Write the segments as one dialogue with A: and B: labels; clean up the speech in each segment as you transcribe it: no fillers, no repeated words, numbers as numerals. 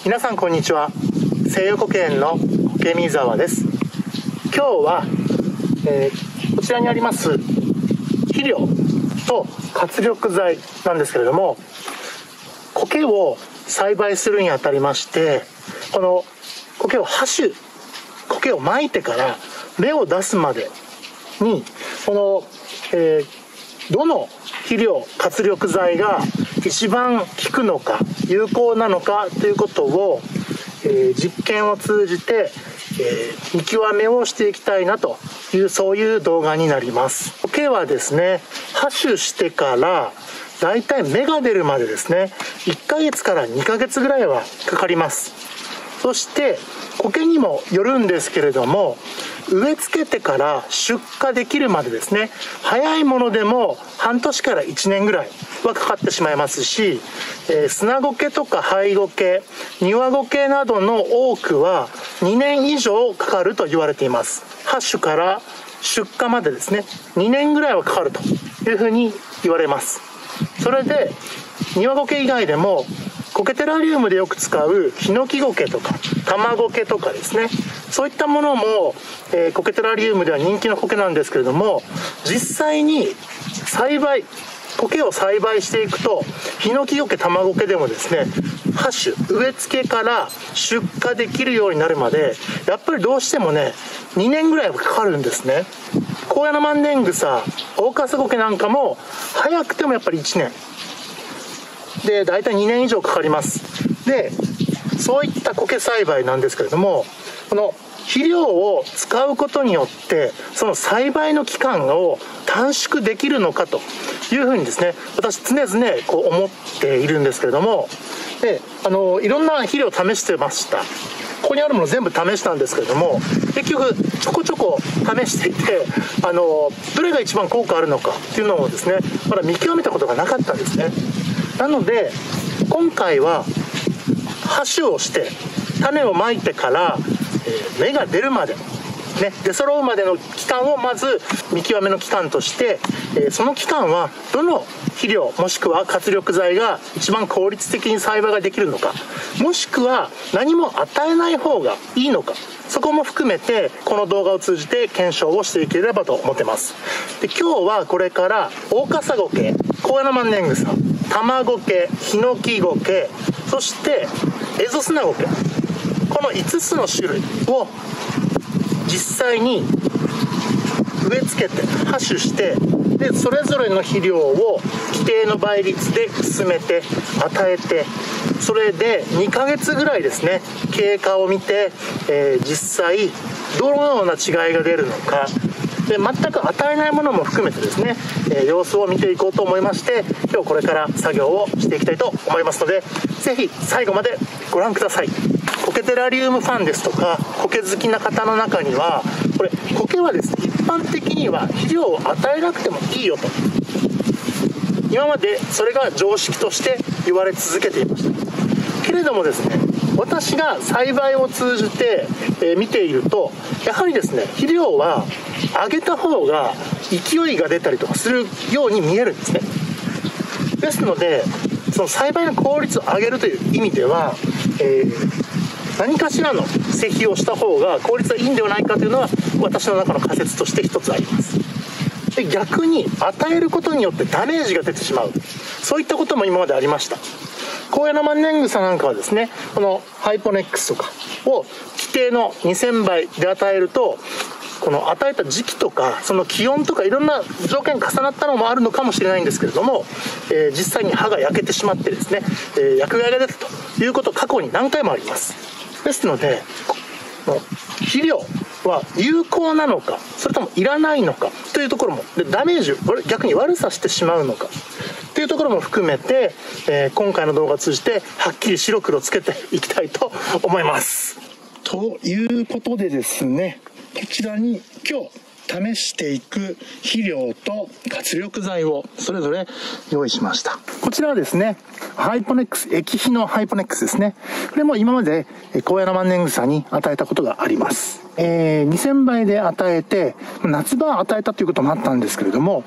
A: 皆さんこんにちは。西予苔園の苔見沢です。今日は、こちらにあります肥料と活力剤なんですけれども、苔を栽培するにあたりまして、この苔をまいてから芽を出すまでにこの、どの肥料活力剤が一番効くのか有効なのかということを、実験を通じて、見極めをしていきたいなというそういう動画になります。苔はですね、播種してからだいたい芽が出るまでですね、1ヶ月から2ヶ月ぐらいはかかります。そして苔にもよるんですけれども、植え付けてから出荷できるまでですね、早いものでも半年から1年ぐらいはかかってしまいますし、砂苔とか灰苔、庭苔などの多くは2年以上かかると言われています。播種から出荷までですね、2年ぐらいはかかるというふうに言われます。それで庭苔以外でも苔テラリウムでよく使うヒノキ苔とか玉苔とかですね、そういったものも、苔テラリウムでは人気の苔なんですけれども、実際に苔を栽培していくと、ヒノキ苔玉苔でもですね、播種植え付けから出荷できるようになるまでやっぱりどうしてもね、2年ぐらいはかかるんですね。高野の万年草、オオカス苔なんかも早くてもやっぱり1年で、だいたい2年以上かかります。で、そういった苔栽培なんですけれども、この肥料を使うことによってその栽培の期間を短縮できるのかというふうにですね、私常々こう思っているんですけれども、でいろんな肥料を試してました。ここにあるもの全部試したんですけれども、結局ちょこちょこ試していて、どれが一番効果あるのかっていうのをですね、まだ見極めたことがなかったんですね。なので今回は播種をして種をまいてから、芽が出るまで、出揃うまでの期間をまず見極めの期間として、その期間はどの肥料もしくは活力剤が一番効率的に栽培ができるのか、もしくは何も与えない方がいいのか、そこも含めてこの動画を通じて検証をしていければと思ってます。で、今日はこれからオオカサ苔、高野の万年草、玉苔、ヒノキ苔、そしてエゾスナ苔、この5つの種類を実際に植え付けて播種して、でそれぞれの肥料を規定の倍率で薄めて与えて、それで2ヶ月ぐらいですね、経過を見て、実際どのような違いが出るのかで、全く与えないものも含めてですね、様子を見ていこうと思いまして、今日これから作業をしていきたいと思いますので、ぜひ最後までご覧ください。苔テラリウムファンですとか苔好きな方の中には、これ苔はですね、一般的には肥料を与えなくてもいいよと、今までそれが常識として言われ続けていました。けれどもですね、私が栽培を通じて、見ていると、やはりですね、肥料はあげた方が勢いが出たりとかするように見えるんですね。ですので、その栽培の効率を上げるという意味では、何かしらの施肥をした方が効率がいいんではないかというのは私の中の仮説として一つあります。で、逆に与えることによってダメージが出てしまう、そういったことも今までありました。高野の万年草なんかはですね、このハイポネックスとかを規定の2000倍で与えると、この与えた時期とかその気温とかいろんな条件重なったのもあるのかもしれないんですけれども、実際に葉が焼けてしまってですね、薬害が出たということ過去に何回もあります。ですので、肥料は有効なのか、それともいらないのかというところも、でダメージを逆に悪さしてしまうのかというところも含めて、今回の動画を通じてはっきり白黒つけていきたいと思います。ということでですね、こちらに今日試していく肥料と活力剤をそれぞれ用意しました。こちらはですね、ハイポネックス、液肥のハイポネックスですね。これも今まで高野の万年草に与えたことがあります。2000倍で与えて、夏場与えたということもあったんですけれども、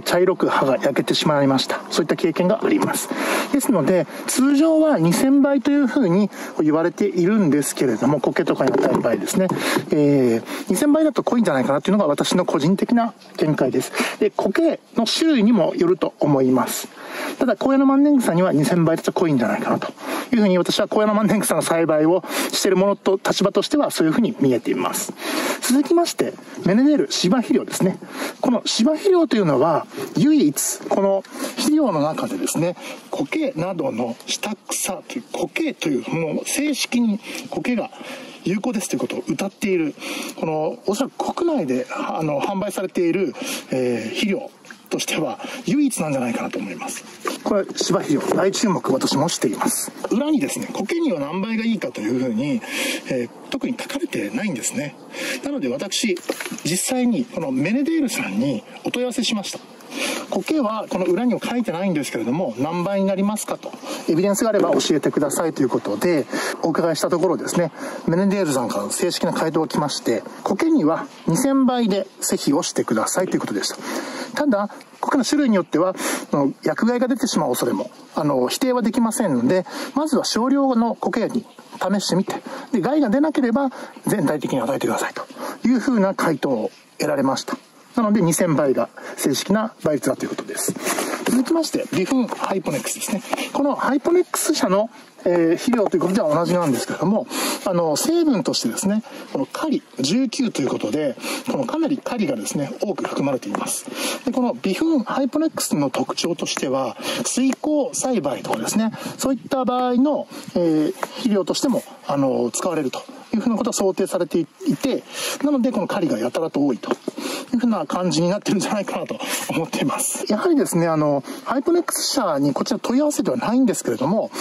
A: 茶色く葉が焼けてしまいました。そういった経験があります。ですので、通常は2000倍というふうに言われているんですけれども、苔とかに与える場合ですね、2000倍だと濃いんじゃないかなというのが私の個人的な見解です。で、苔の種類にもよると思います。ただ、高野万年草には2000倍だと濃いんじゃないかなというふうに、私は高野万年草の栽培をしているものと立場としてはそういうふうに見えています。続きまして、メネデール芝肥料ですね。この芝肥料というのは、唯一、この肥料の中でですね、苔などの下草という、苔という、もう正式に苔が有効ですということを謳っている、この、おそらく国内で販売されている、肥料としては唯一なんじゃないかなと思います。これ芝肥料大注目、私もしています。裏にですね、苔には何倍がいいかというふうに、特に書かれてないんですね。なので私実際にこのメネデールさんにお問い合わせしました。苔はこの裏には書いてないんですけれども、何倍になりますかと、エビデンスがあれば教えてくださいということでお伺いしたところですね、メネデールさんから正式な回答が来まして、苔には2000倍で施肥をしてくださいということでした。ただ、苔の種類によっては薬害が出てしまう恐れも否定はできませんので、まずは少量の苔に試してみて、で害が出なければ全体的に与えてくださいというふうな回答を得られました。なので2000倍が正式な倍率だということです。続きまして、微粉ハイポネックスですね。このハイポネックス社の肥料ということでは同じなんですけれども、成分としてですね、このカリ19ということで、このかなりカリがですね、多く含まれています。で、この微粉ハイポネックスの特徴としては、水耕栽培とかですね、そういった場合の、肥料としても使われるというふうなことが想定されていて、なのでこのカリがやたらと多いというふうな感じになってるんじゃないかなと思っています。やはりですね、ハイポネックス社にこちら問い合わせではないんですけれども、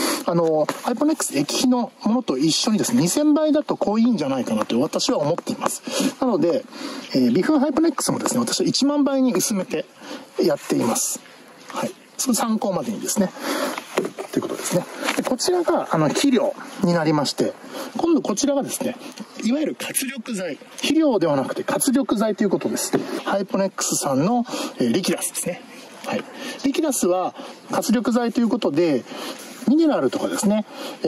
A: ハイポネックス液肥のものと一緒にですね、2000倍だと濃いんじゃないかなと私は思っています。なので、微粉ハイポネックスもですね、私は1万倍に薄めてやっています。はい。その参考までにですね。ということですね。でこちらが肥料になりまして、今度こちらがですね、いわゆる活力剤。肥料ではなくて活力剤ということです。ハイポネックスさんの、リキラスですね。はい。リキラスは活力剤ということで、ミネラルとかですね、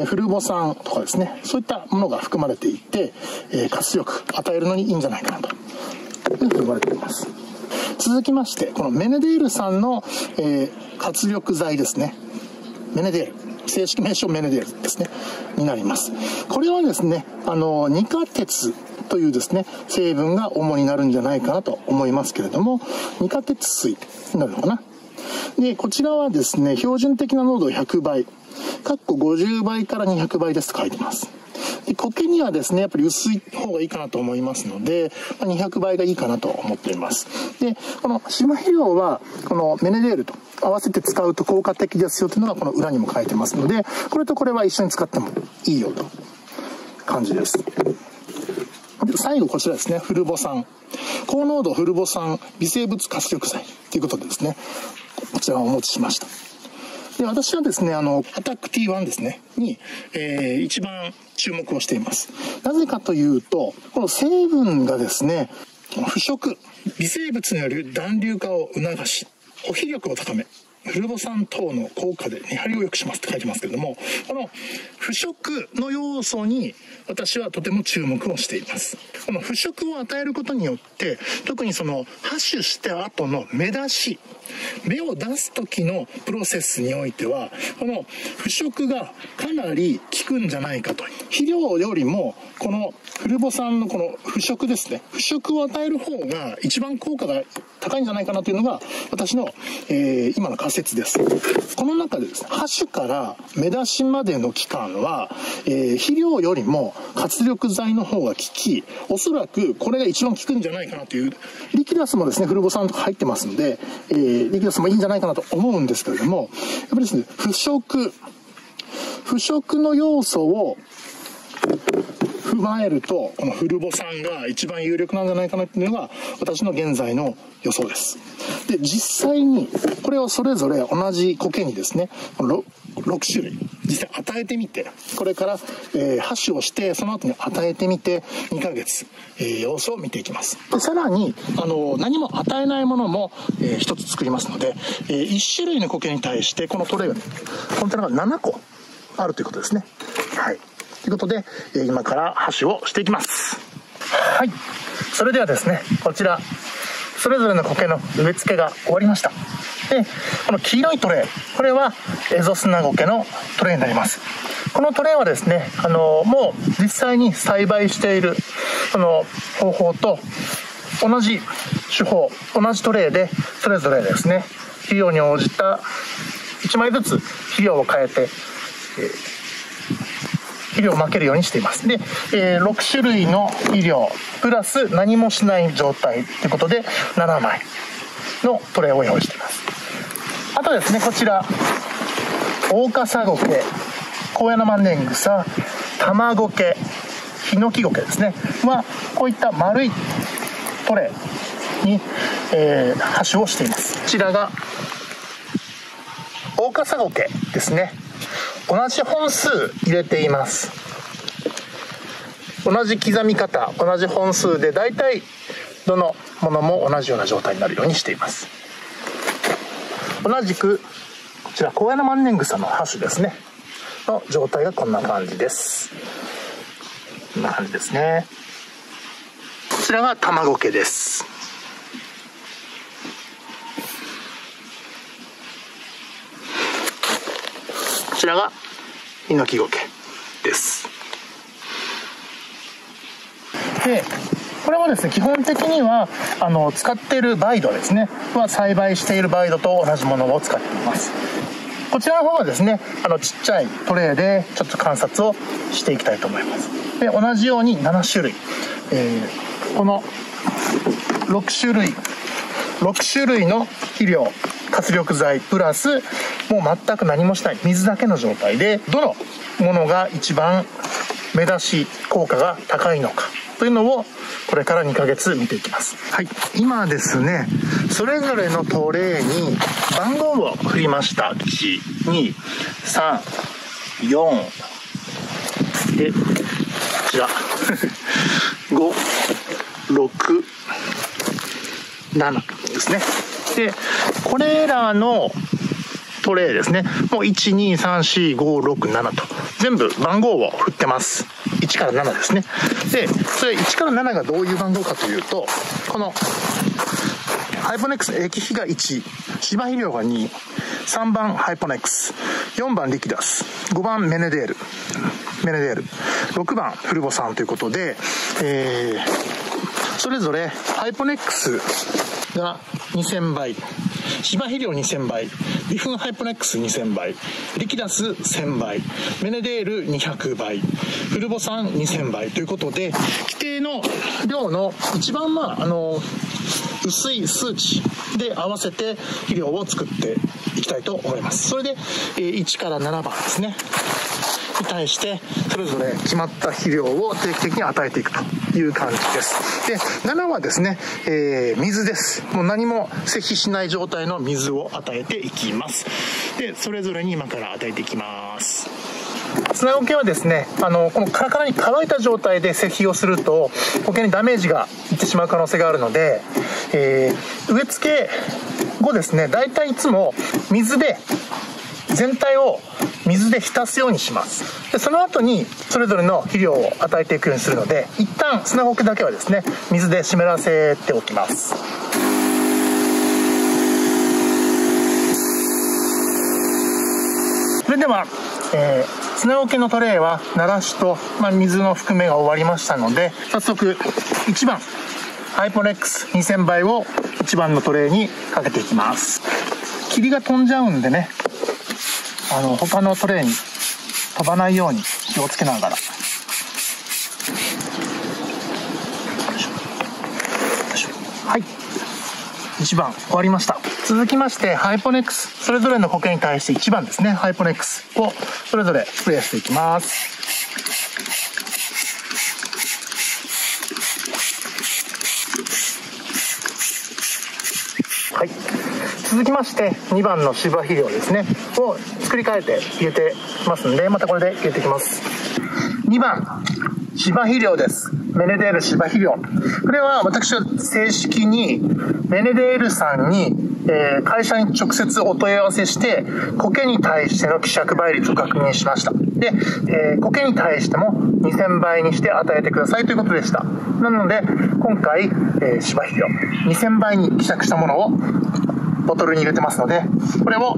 A: フルボ酸とかですね、そういったものが含まれていて、活力与えるのにいいんじゃないかなというふうに言われています。続きまして、このメネデールさんの、活力剤ですね。メネデール。正式名称メネデールですね。になります。これはですね、二価鉄というですね、成分が主になるんじゃないかなと思いますけれども、二価鉄水になるのかな。で、こちらはですね、標準的な濃度100倍。50倍から200倍ですと書いてます。で、苔にはですね、やっぱり薄い方がいいかなと思いますので、200倍がいいかなと思っています。で、この芝肥料は、このメネデールと合わせて使うと効果的ですよというのがこの裏にも書いてますので、これとこれは一緒に使ってもいいよと感じです。で、最後こちらですね、フルボ酸。高濃度フルボ酸微生物活力剤ということでですね、こちらをお持ちしました。で、私はですね、アタック T1 ですね、に、一番注目をしています。なぜかというと、この成分がですね、腐食、微生物による団粒化を促し、保肥力を高め、フルボ酸等の効果で根張りを良くしますって書いてますけれども、この腐食の要素に私はとても注目をしています。この腐食を与えることによって、特にその播種した後の芽出し、芽を出す時のプロセスにおいては、この腐食がかなり効くんじゃないかと。肥料よりもこのフルボ酸のこの腐食ですね、腐食を与える方が一番効果が高いんじゃないかなというのが私の、今の仮説です。この中でですね、播種から芽出しまでの期間は、肥料よりも活力剤の方が効き、おそらくこれが一番効くんじゃないかなという、リキラスもですね、フルボ酸とか入ってますので、リキラスもいいんじゃないかなと思うんですけれども、やっぱりですね、腐食の要素を踏まえると、このフルボ酸が一番有力なんじゃないかなっていうのが私の現在の予想です。で、実際にこれをそれぞれ同じ苔にですね、6種類実際与えてみて、これから、箸をしてその後に与えてみて2ヶ月、様子を見ていきます。でさらに何も与えないものも、1つ作りますので、1種類の苔に対してこのトレイがね、コンテナが7個あるということですね。はい、ということで、今から箸をしていきます。はい、それではですね、こちらそれぞれの苔の植え付けが終わりました。でこの黄色いトレイ、これはエゾスナゴケのトレイになります。このトレイはですね、もう実際に栽培しているその方法と同じ手法、同じトレイでそれぞれですね、肥料に応じた1枚ずつ肥料を変えて、肥料をまけるようにしています。で、6種類の肥料プラス何もしない状態ということで7枚のトレイを用意しています。あとですね、こちらオオカサゴケ、コウヤナマネングサ、タマゴケ、ヒノキゴケですねはこういった丸いトレイに、箸をしています。こちらがオオカサゴケですね。同じ本数入れています。同じ刻み方、同じ本数でだいたいどのものも同じような状態になるようにしています。同じくこちらコウヤナマンネングサの箸ですねの状態がこんな感じです。こんな感じですね。こちらがタマゴケです。こちらがヒノキゴケです。でこれはですね、基本的には使っている培土ですねは栽培している培土と同じものを使っています。こちらの方はですね、ちっちゃいトレイでちょっと観察をしていきたいと思います。で同じように7種類、この6種類の肥料、活力剤プラスもう全く何もしない水だけの状態で、どのものが一番目出し効果が高いのかというのをこれから2ヶ月見ていきます。はい、今ですね、それぞれのトレイに番号を振りました。1、2、3、4で、こちら5、6、7ですね。でこれらのトレイですね、もう1、2、3、4、5、6、7と全部番号を振ってます。1から7ですね。でそれ1から7がどういう番号かというと、このハイポネックス液肥が1、芝肥料が2、3番ハイポネックス、4番リキダス、5番メネデール、6番フルボ酸ということで、それぞれハイポネックスが2000倍、芝肥料2000倍、微粉ハイポネックス2000倍、リキダス1000倍、メネデール200倍、フルボ酸2000倍ということで、規定の量の一番薄い数値で合わせて肥料を作っていきたいと思います。それで1から7番ですねに対してそれぞれ決まった肥料を定期的に与えていくという感じです。で7はですね、水です。もう何も施肥しない状態の水を与えていきます。でそれぞれに今から与えていきます。砂苔はですね、このカラカラに乾いた状態で施肥をすると苔にダメージがいってしまう可能性があるので、植え付け後ですね、だいたいいつも水で全体を水で浸すようにします。でその後にそれぞれの肥料を与えていくようにするので、一旦砂苔だけはですね水で湿らせておきます。それでは、砂苔のトレイは慣らしと、水の含めが終わりましたので、早速1番ハイポネックス2000倍を1番のトレイにかけていきます。霧が飛んじゃうんでね、他のトレイに飛ばないように気をつけながら。はい、1番終わりました。続きましてハイポネックス、それぞれの苔に対して1番ですね、ハイポネックスをそれぞれスプレーしていきます。はい、続続きまして2番の芝肥料ですねを作り変えて入れてますんで、またこれで入れていきます。2番芝肥料です。メネデール芝肥料。これは私は正式にメネデールさんに、会社に直接お問い合わせして苔に対しての希釈倍率を確認しました。で、苔に対しても2000倍にして与えてくださいということでした。なので今回、芝肥料2000倍に希釈したものをボトルに入れてますので、これを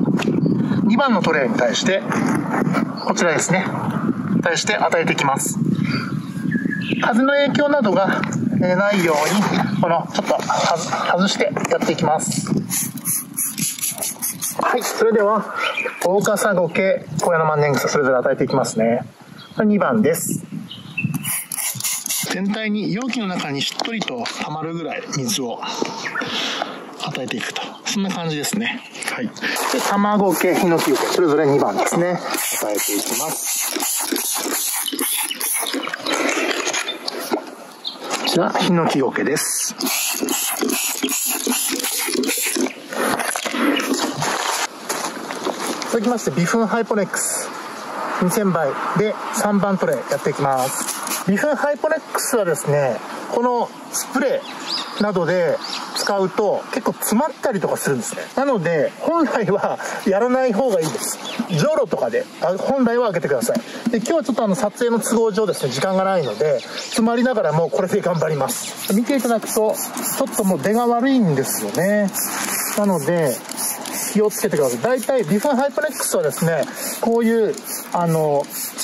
A: 2番のトレイに対してこちらですね対して与えていきます。風の影響などがないようにこのちょっと外してやっていきます。はい、それではオオカサゴケ、コヤノマンネングサそれぞれ与えていきますね。2番です。全体に容器の中にしっとりと溜まるぐらい水を与えていくと、そんな感じですね。はい。で、卵系、ヒノキゴケそれぞれ2番ですね与えていきます。こちらヒノキゴケです。続きまして微粉ハイポネックス2000倍で3番トレイやっていきます。微粉ハイポネックスはですね、このスプレーなどで使うと結構詰まったりとかするんですね。なので本来はやらない方がいいです。じょうろとかで本来は開けてください。で、今日はちょっと撮影の都合上ですね時間がないので詰まりながらもこれで頑張ります。見ていただくとちょっともう出が悪いんですよね。なので気をつけてください。大体微粉ハイポネックスはですね、こういうス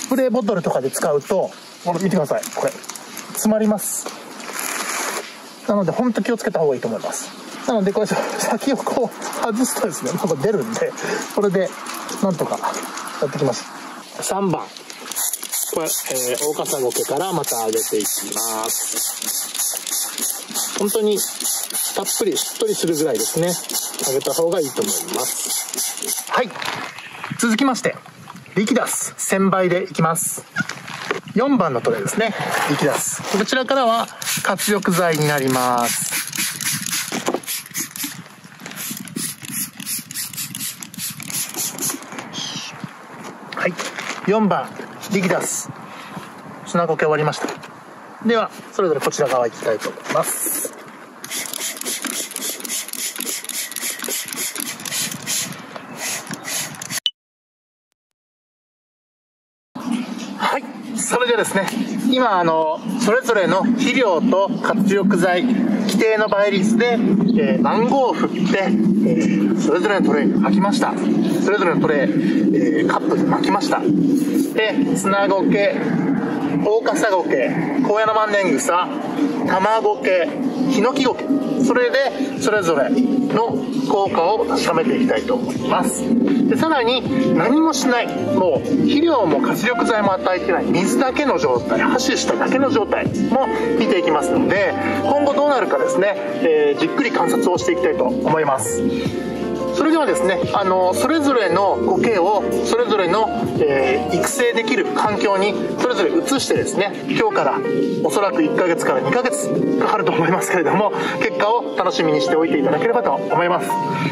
A: プレーボトルとかで使うと見てください、これ詰まります。なので本当気をつけた方がいいと思います。なのでこれ先をこう外すとですね、なんか出るんで、これでなんとかやってきます。3番これ、オオカサゴケからまた上げていきます。本当にたっぷりしっとりするぐらいですね上げた方がいいと思います。はい、続きましてリキダス1000倍でいきます。4番のトレイですね、リキダス。こちらからは活力剤になります。はい、4番リキダス砂苔終わりました。ではそれぞれこちら側行きたいと思います。はい、それではですね、今それぞれの肥料と活力剤規定の倍率で、番号を振って、それぞれのトレイに巻きました。それぞれのトレイ、カップに巻きました。で、砂苔、オオカサゴケ、コヤノマンネングサ、タマゴケ、ヒノキゴケ、それでそれぞれの効果を確かめていきたいと思います。で、さらに何もしない、もう肥料も活力剤も与えてない水だけの状態、箸しただけの状態も見ていきますので、今後どうなるかですね、じっくり観察をしていきたいと思います。それではですね、それぞれの苔をそれぞれの、育成できる環境にそれぞれ移してですね、今日からおそらく1ヶ月から2ヶ月かかると思いますけれども、結果を楽しみにしておいていただければと思います。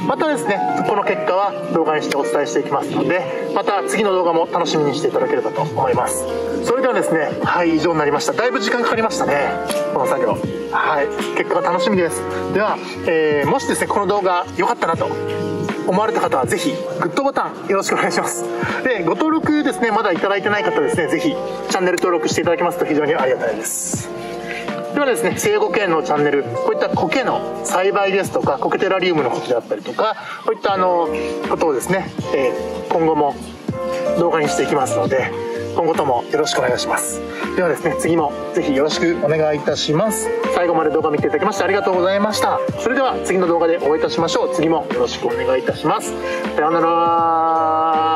A: またですね、この結果は動画にしてお伝えしていきますので、また次の動画も楽しみにしていただければと思います。それではですね、はい、以上になりました。だいぶ時間かかりましたね、この作業。はい、結果が楽しみです。では、もしですねこの動画良かったなと思われた方はぜひグッドボタンよろしくお願いします。で、ご登録ですねまだいただいてない方ですね、ぜひチャンネル登録していただけますと非常にありがたいです。ではですね、生苔園のチャンネル、こういった苔の栽培ですとか苔テラリウムのことであったりとか、こういったことをですね、今後も動画にしていきますので、今後ともよろしくお願いします。ではですね、次もぜひよろしくお願いいたします。最後まで動画見ていただきましてありがとうございました。それでは次の動画でお会いいたしましょう。次もよろしくお願いいたします。さようなら。